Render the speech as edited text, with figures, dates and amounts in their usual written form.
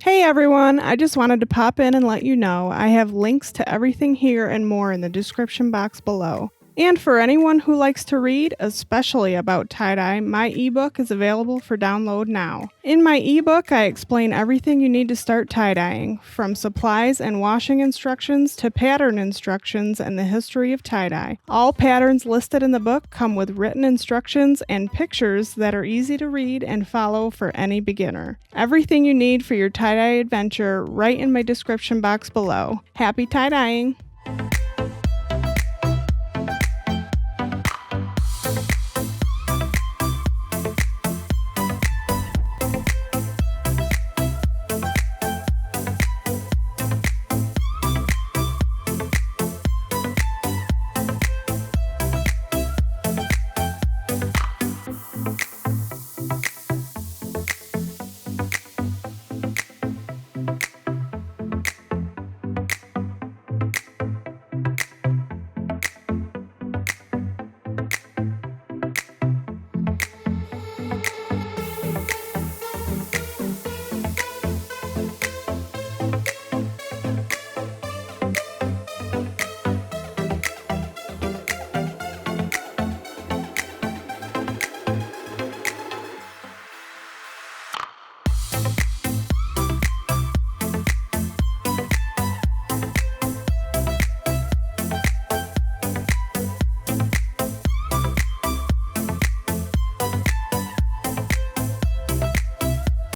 Hey everyone, I just wanted to pop in and let you know I have links to everything here and more in the description box below. And for anyone who likes to read, especially about tie-dye, my ebook is available for download now. In my ebook, I explain everything you need to start tie-dyeing, from supplies and washing instructions to pattern instructions and the history of tie-dye. All patterns listed in the book come with written instructions and pictures that are easy to read and follow for any beginner. Everything you need for your tie-dye adventure right in my description box below. Happy tie-dyeing!